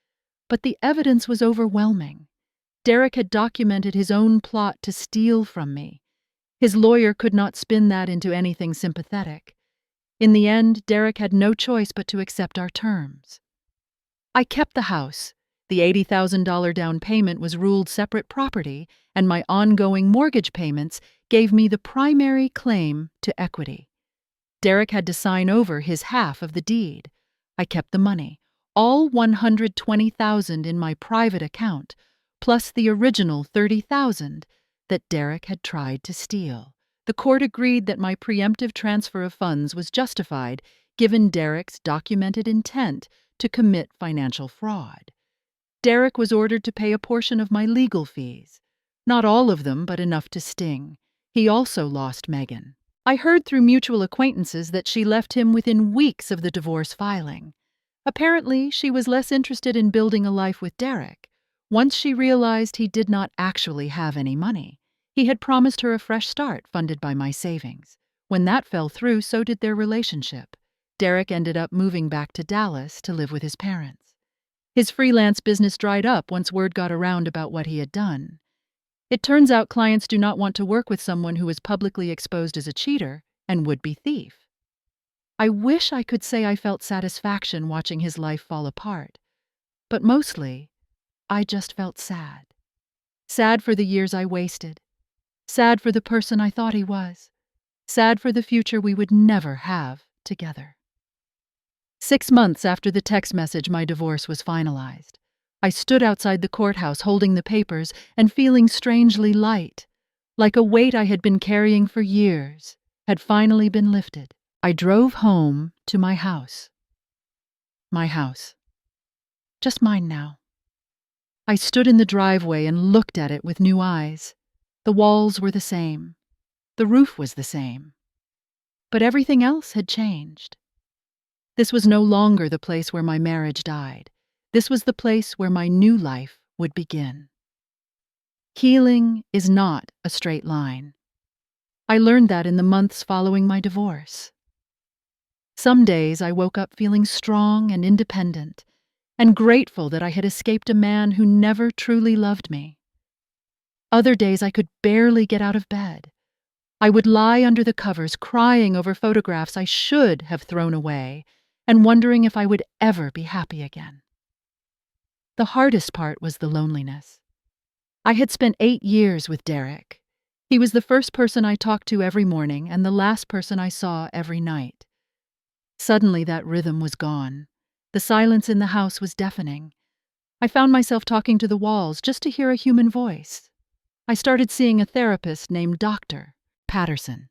But the evidence was overwhelming. Derek had documented his own plot to steal from me. His lawyer could not spin that into anything sympathetic. In the end, Derek had no choice but to accept our terms. I kept the house. The $80,000 down payment was ruled separate property, and my ongoing mortgage payments gave me the primary claim to equity. Derek had to sign over his half of the deed. I kept the money, all $120,000 in my private account, plus the original $30,000 that Derek had tried to steal. The court agreed that my preemptive transfer of funds was justified, given Derek's documented intent to commit financial fraud. Derek was ordered to pay a portion of my legal fees. Not all of them, but enough to sting. He also lost Megan. I heard through mutual acquaintances that she left him within weeks of the divorce filing. Apparently, she was less interested in building a life with Derek. Once she realized he did not actually have any money, he had promised her a fresh start funded by my savings. When that fell through, so did their relationship. Derek ended up moving back to Dallas to live with his parents. His freelance business dried up once word got around about what he had done. It turns out clients do not want to work with someone who is publicly exposed as a cheater and would-be thief. I wish I could say I felt satisfaction watching his life fall apart, but mostly, I just felt sad. Sad for the years I wasted. Sad for the person I thought he was. Sad for the future we would never have together. 6 months after the text message, my divorce was finalized. I stood outside the courthouse holding the papers and feeling strangely light, like a weight I had been carrying for years had finally been lifted. I drove home to my house. My house. Just mine now. I stood in the driveway and looked at it with new eyes. The walls were the same. The roof was the same. But everything else had changed. This was no longer the place where my marriage died. This was the place where my new life would begin. Healing is not a straight line. I learned that in the months following my divorce. Some days I woke up feeling strong and independent, and grateful that I had escaped a man who never truly loved me. Other days I could barely get out of bed. I would lie under the covers crying over photographs I should have thrown away and wondering if I would ever be happy again. The hardest part was the loneliness. I had spent 8 years with Derek. He was the first person I talked to every morning and the last person I saw every night. Suddenly that rhythm was gone. The silence in the house was deafening. I found myself talking to the walls just to hear a human voice. I started seeing a therapist named Dr. Patterson.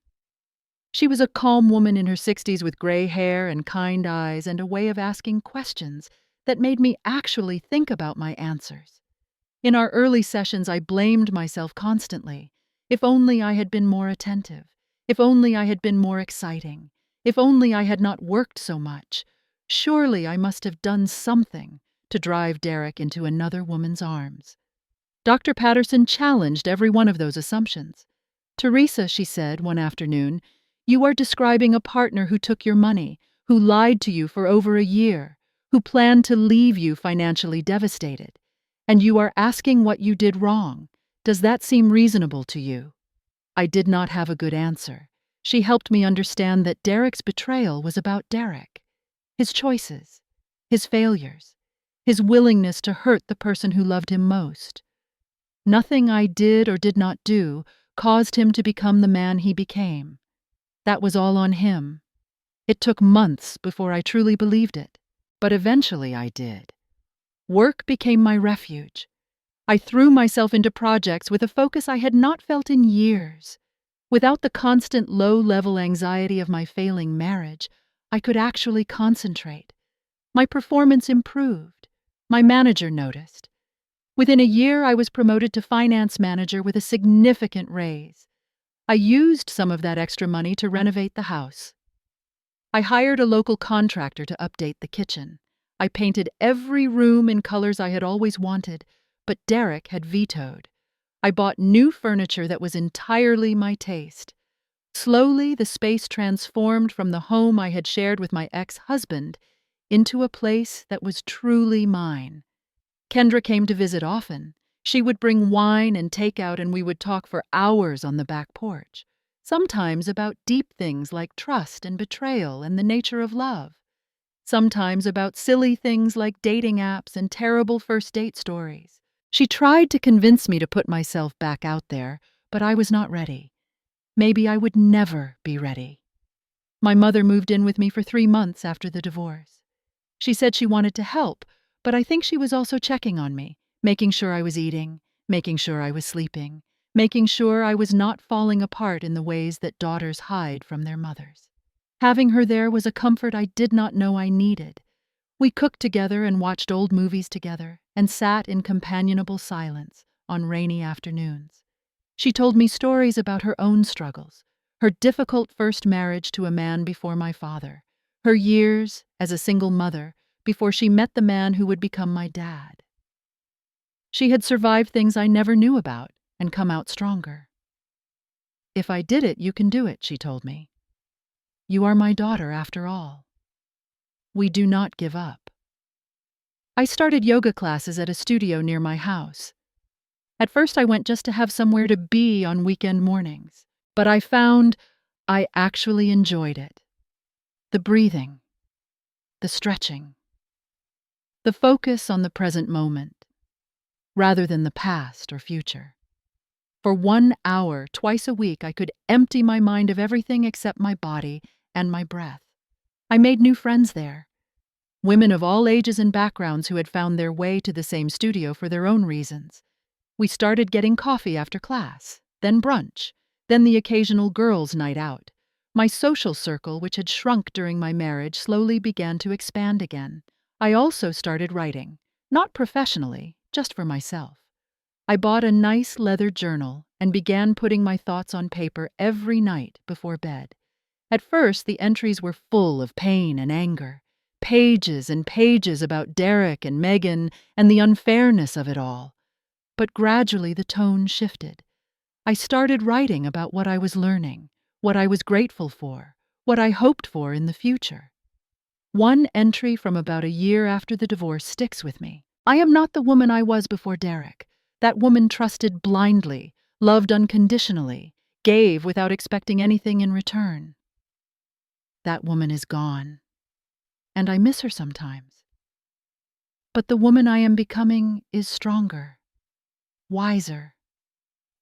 She was a calm woman in her 60s with gray hair and kind eyes and a way of asking questions that made me actually think about my answers. In our early sessions, I blamed myself constantly. If only I had been more attentive. If only I had been more exciting. If only I had not worked so much. Surely I must have done something to drive Derek into another woman's arms. Dr. Patterson challenged every one of those assumptions. "Teresa," she said one afternoon, "you are describing a partner who took your money, who lied to you for over a year, who planned to leave you financially devastated. And you are asking what you did wrong. Does that seem reasonable to you?" I did not have a good answer. She helped me understand that Derek's betrayal was about Derek, his choices, his failures, his willingness to hurt the person who loved him most. Nothing I did or did not do caused him to become the man he became. That was all on him. It took months before I truly believed it, but eventually I did. Work became my refuge. I threw myself into projects with a focus I had not felt in years. Without the constant low-level anxiety of my failing marriage, I could actually concentrate. My performance improved. My manager noticed. Within a year, I was promoted to finance manager with a significant raise. I used some of that extra money to renovate the house. I hired a local contractor to update the kitchen. I painted every room in colors I had always wanted, but Derek had vetoed. I bought new furniture that was entirely my taste. Slowly, the space transformed from the home I had shared with my ex-husband into a place that was truly mine. Kendra came to visit often. She would bring wine and takeout, and we would talk for hours on the back porch, sometimes about deep things like trust and betrayal and the nature of love, sometimes about silly things like dating apps and terrible first date stories. She tried to convince me to put myself back out there, but I was not ready. Maybe I would never be ready. My mother moved in with me for 3 months after the divorce. She said she wanted to help, but I think she was also checking on me, making sure I was eating, making sure I was sleeping, making sure I was not falling apart in the ways that daughters hide from their mothers. Having her there was a comfort I did not know I needed. We cooked together and watched old movies together and sat in companionable silence on rainy afternoons. She told me stories about her own struggles, her difficult first marriage to a man before my father, her years as a single mother before she met the man who would become my dad. She had survived things I never knew about and come out stronger. "If I did it, you can do it," she told me. "You are my daughter after all. We do not give up." I started yoga classes at a studio near my house. At first I went just to have somewhere to be on weekend mornings, but I found I actually enjoyed it. The breathing, the stretching, the focus on the present moment, rather than the past or future. For 1 hour, twice a week, I could empty my mind of everything except my body and my breath. I made new friends there, women of all ages and backgrounds who had found their way to the same studio for their own reasons. We started getting coffee after class, then brunch, then the occasional girls' night out. My social circle, which had shrunk during my marriage, slowly began to expand again. I also started writing, not professionally, just for myself. I bought a nice leather journal and began putting my thoughts on paper every night before bed. At first, the entries were full of pain and anger, pages and pages about Derek and Megan and the unfairness of it all. But gradually the tone shifted. I started writing about what I was learning, what I was grateful for, what I hoped for in the future. One entry from about a year after the divorce sticks with me. "I am not the woman I was before Derek. That woman trusted blindly, loved unconditionally, gave without expecting anything in return. That woman is gone, and I miss her sometimes. But the woman I am becoming is stronger, wiser,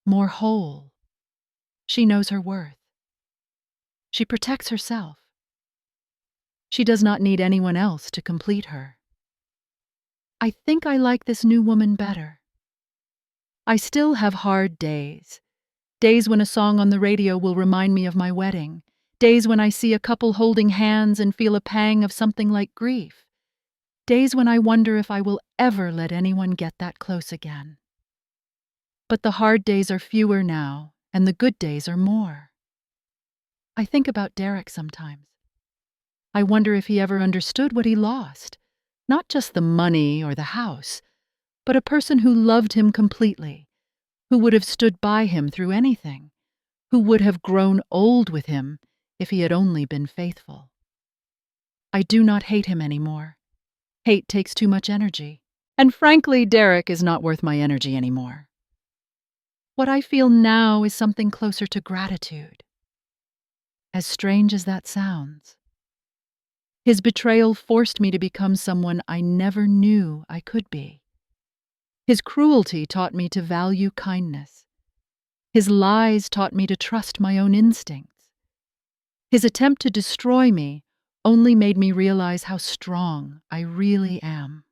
more whole. She knows her worth. She protects herself. She does not need anyone else to complete her. I think I like this new woman better. I still have hard days. Days when a song on the radio will remind me of my wedding. Days when I see a couple holding hands and feel a pang of something like grief. Days when I wonder if I will ever let anyone get that close again. But the hard days are fewer now, and the good days are more. I think about Derek sometimes. I wonder if he ever understood what he lost. Not just the money or the house, but a person who loved him completely, who would have stood by him through anything, who would have grown old with him if he had only been faithful. I do not hate him anymore. Hate takes too much energy. And frankly, Derek is not worth my energy anymore. What I feel now is something closer to gratitude. As strange as that sounds. His betrayal forced me to become someone I never knew I could be. His cruelty taught me to value kindness. His lies taught me to trust my own instincts. His attempt to destroy me only made me realize how strong I really am.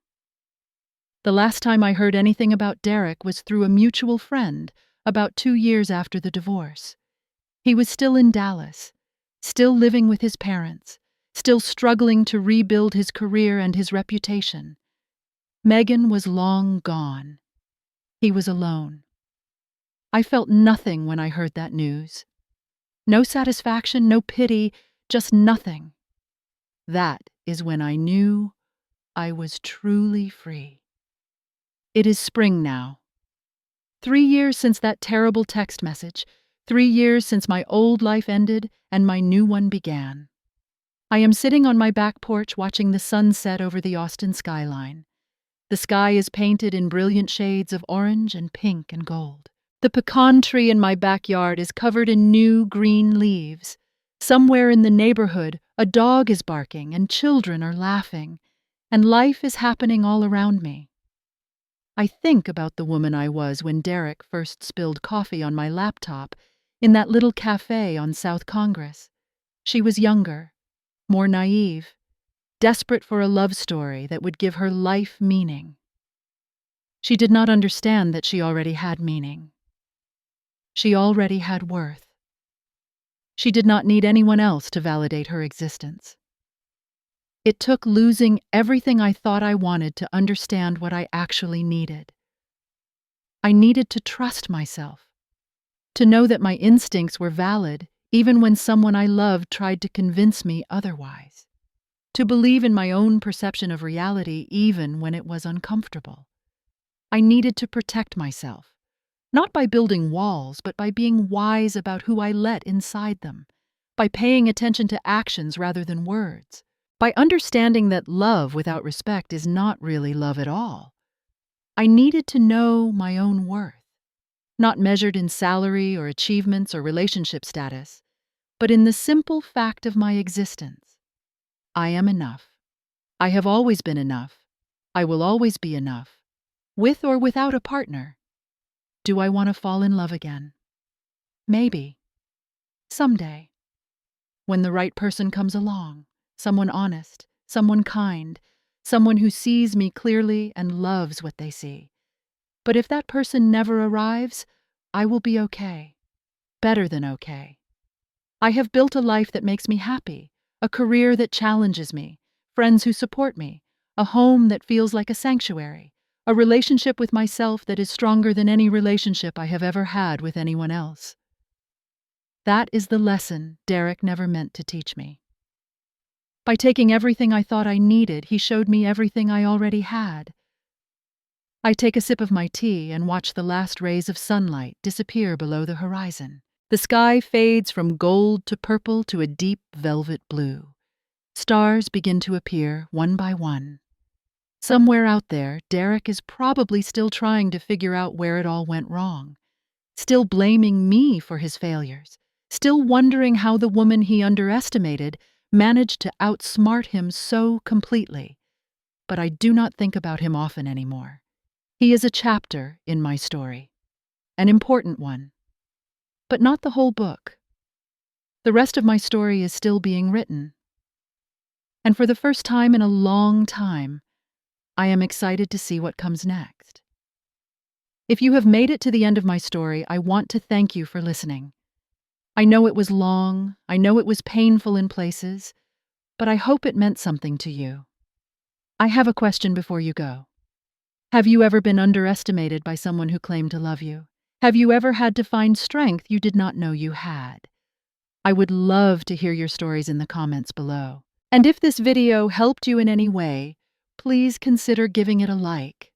The last time I heard anything about Derek was through a mutual friend about 2 years after the divorce. He was still in Dallas, still living with his parents, still struggling to rebuild his career and his reputation. Megan was long gone. He was alone. I felt nothing when I heard that news. No satisfaction, no pity, just nothing. That is when I knew I was truly free. It is spring now. 3 years since that terrible text message. 3 years since my old life ended and my new one began. I am sitting on my back porch watching the sun set over the Austin skyline. The sky is painted in brilliant shades of orange and pink and gold. The pecan tree in my backyard is covered in new green leaves. Somewhere in the neighborhood, a dog is barking and children are laughing, and life is happening all around me. I think about the woman I was when Derek first spilled coffee on my laptop in that little cafe on South Congress. She was younger, more naive, desperate for a love story that would give her life meaning. She did not understand that she already had meaning. She already had worth. She did not need anyone else to validate her existence. It took losing everything I thought I wanted to understand what I actually needed. I needed to trust myself, to know that my instincts were valid even when someone I loved tried to convince me otherwise, to believe in my own perception of reality even when it was uncomfortable. I needed to protect myself, not by building walls, but by being wise about who I let inside them, by paying attention to actions rather than words, by understanding that love without respect is not really love at all. I needed to know my own worth, not measured in salary or achievements or relationship status, but in the simple fact of my existence. I am enough. I have always been enough. I will always be enough, with or without a partner. Do I want to fall in love again? Maybe. Someday. When the right person comes along, someone honest, someone kind, someone who sees me clearly and loves what they see. But if that person never arrives, I will be okay. Better than okay. I have built a life that makes me happy, a career that challenges me, friends who support me, a home that feels like a sanctuary, a relationship with myself that is stronger than any relationship I have ever had with anyone else. That is the lesson Derek never meant to teach me. By taking everything I thought I needed, he showed me everything I already had. I take a sip of my tea and watch the last rays of sunlight disappear below the horizon. The sky fades from gold to purple to a deep velvet blue. Stars begin to appear one by one. Somewhere out there, Derek is probably still trying to figure out where it all went wrong, still blaming me for his failures, still wondering how the woman he underestimated managed to outsmart him so completely. But I do not think about him often anymore. He is a chapter in my story, an important one, but not the whole book. The rest of my story is still being written. And for the first time in a long time, I am excited to see what comes next. If you have made it to the end of my story, I want to thank you for listening. I know it was long, I know it was painful in places, but I hope it meant something to you. I have a question before you go. Have you ever been underestimated by someone who claimed to love you? Have you ever had to find strength you did not know you had? I would love to hear your stories in the comments below. And if this video helped you in any way, please consider giving it a like.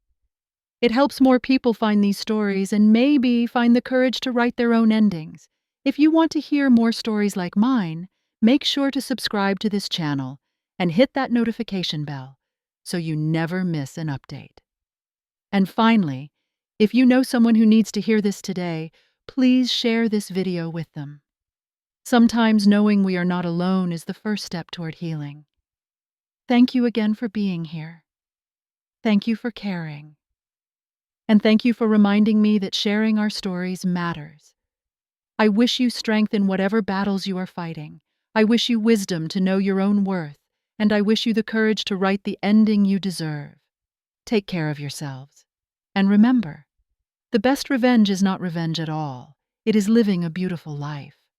It helps more people find these stories and maybe find the courage to write their own endings. If you want to hear more stories like mine, make sure to subscribe to this channel and hit that notification bell so you never miss an update. And finally, if you know someone who needs to hear this today, please share this video with them. Sometimes knowing we are not alone is the first step toward healing. Thank you again for being here. Thank you for caring. And thank you for reminding me that sharing our stories matters. I wish you strength in whatever battles you are fighting. I wish you wisdom to know your own worth, and I wish you the courage to write the ending you deserve. Take care of yourselves. And remember, the best revenge is not revenge at all. It is living a beautiful life.